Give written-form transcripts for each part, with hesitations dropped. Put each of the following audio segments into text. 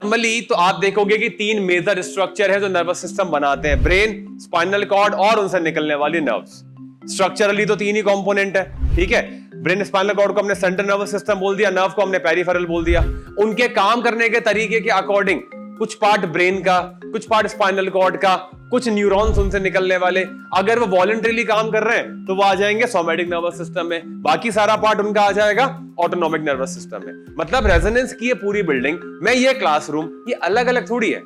Normally तो आप देखोगे कि तीन मेजर स्ट्रक्चर है जो नर्वस सिस्टम बनाते हैं, ब्रेन, स्पाइनल कॉर्ड और उनसे निकलने वाली नर्व्स। स्ट्रक्चरली तो तीन ही कंपोनेंट है, ठीक है। ब्रेन स्पाइनल कॉर्ड को हमने सेंट्रल नर्वस सिस्टम बोल दिया, नर्व को हमने पेरिफेरल बोल दिया। उनके काम करने के तरीके के अकॉर्डिंग कुछ पार्ट ब्रेन का, कुछ पार्ट स्पाइनल कॉर्ड का, कुछ न्यूरॉन्स उनसे निकलने वाले, अगर वो वॉलंटरीली काम कर रहे हैं तो वो आ जाएंगे सोमैटिक नर्वस सिस्टम में, बाकी सारा पार्ट उनका आ जाएगा ऑटोनॉमिक नर्वस सिस्टम में। मतलब रेजोनेंस की ये पूरी बिल्डिंग में ये क्लासरूम ये अलग अलग थोड़ी है।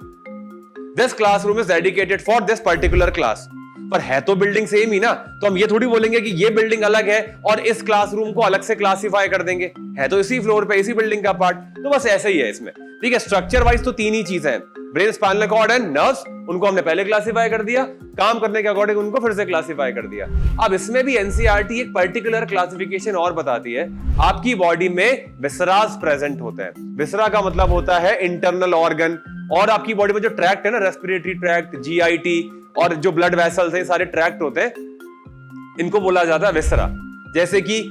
This classroom is dedicated for this particular class, पर है तो बिल्डिंग सेम ही ना। तो हम ये थोड़ी बोलेंगे कि ये बिल्डिंग अलग है और इस क्लासरूम को अलग से क्लासिफाई कर देंगे, है तो इसी फ्लोर पे इसी बिल्डिंग का पार्ट। तो बस ऐसे ही है इसमें, ठीक है। स्ट्रक्चर वाइज तो तीन ही चीजें हैं, brain, spinal cord and nerves. उनको हमने पहले क्लासिफाई कर दिया, काम करने के अकॉर्डिंग उनको फिर से क्लासिफाई कर दिया। अब इसमें भी एनसीईआरटी एक पर्टिकुलर क्लासिफिकेशन और बताती है। आपकी बॉडी में विसरास प्रेजेंट होते हैं। विसरा का मतलब होता है इंटरनल ऑर्गन, और आपकी बॉडी में जो ट्रैक्ट है ना, रेस्पिरेटरी ट्रैक्ट, जीआईटी और जो ब्लड वेसल्स है, सारे ट्रैक्ट होते हैं, इनको बोला जाता है विसरा। जैसे कि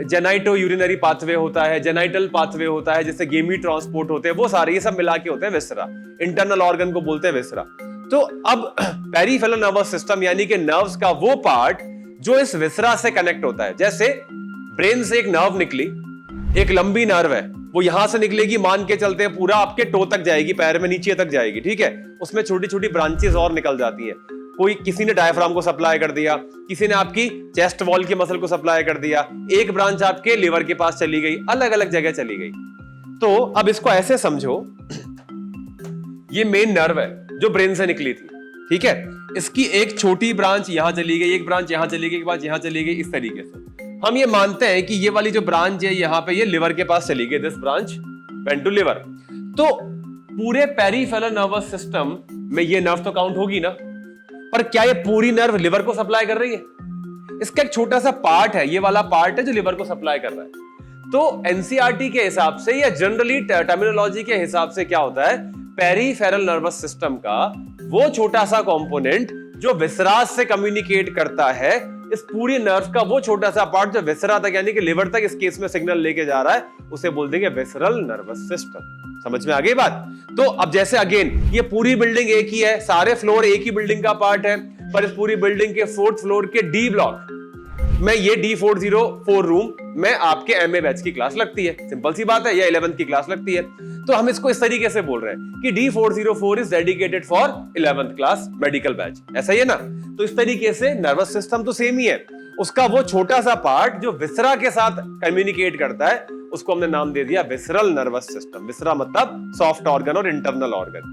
जेनाइटो यूरिनरी पाथवे होता है, जेनाइटल पाथवे होता है, जैसे गेमी ट्रांसपोर्ट होते हैं, वो सारे ये सब मिला के होते हैं विसरा। इंटरनल ऑर्गन को बोलते हैं विसरा। तो अब पेरिफेरल नर्वस सिस्टम यानी कि नर्व्स का वो पार्ट जो इस विसरा से कनेक्ट होता है। जैसे ब्रेन से एक नर्व निकली, एक लंबी नर्व है, वो यहां से निकलेगी, मान के चलते हैं पूरा आपके टो तक जाएगी, पैर में नीचे तक जाएगी, ठीक है। उसमें छोटी छोटी ब्रांचेस और निकल जाती है। कोई किसी ने डायफ्राम को सप्लाई कर दिया, किसी ने आपकी चेस्ट वॉल के मसल को सप्लाई कर दिया, एक ब्रांच आपके लिवर के पास चली गई, अलग अलग जगह चली गई। तो अब इसको ऐसे समझो, ये मेन नर्व है जो ब्रेन से निकली थी, ठीक है। इसकी एक छोटी ब्रांच यहां चली गई, एक ब्रांच यहां चली गई, एक ब्रांच यहां चली गई, इस तरीके से। हम ये मानते हैं कि ये वाली जो ब्रांच है यहां पे, ये लिवर के पास चली गई, this branch went to liver. तो पूरे पेरिफेरल नर्वस सिस्टम में ये नर्व तो काउंट होगी ना, पर क्या ये पूरी नर्व लिवर को सप्लाई कर रही है? इसका एक छोटा सा पार्ट है, ये वाला पार्ट है जो लिवर को सप्लाई कर रहा है। तो एनसीईआरटी के हिसाब से या जनरली टर्मिनोलॉजी के हिसाब से क्या होता है, पेरिफेरल नर्वस सिस्टम का वो छोटा सा कंपोनेंट जो विसरास से कम्युनिकेट करता है, इस पूरी नर्व का वो छोटा सा पार्ट जो विसरा तक यानी कि लिवर तक इस केस में सिग्नल लेके जा रहा है, उसे बोल देंगे विसरल नर्वस सिस्टम। समझ में आ गई बात? तो अब जैसे अगेन ये पूरी बिल्डिंग एक ही है, सारे फ्लोर एक ही बिल्डिंग का पार्ट है, पर इस पूरी बिल्डिंग के 4th फ्लोर के डी ब्लॉक में ये D404 रूम में आपके एमए बैच की क्लास लगती है। सिंपल सी बात है, या 11th की क्लास लगती है। तो हम इसको इस तरीके से बोल रहे हैं कि D404 is dedicated for 11th class medical batch, ऐसा ही है ना। तो इस तरीके से नर्वस सिस्टम तो सेम ही है, उसका वो छोटा सा पार्ट जो विसरा के साथ कम्युनिकेट करता है, उसको हमने नाम दे दिया विसरल नर्वस सिस्टम। विसरा मतलब सॉफ्ट ऑर्गन और इंटरनल ऑर्गन।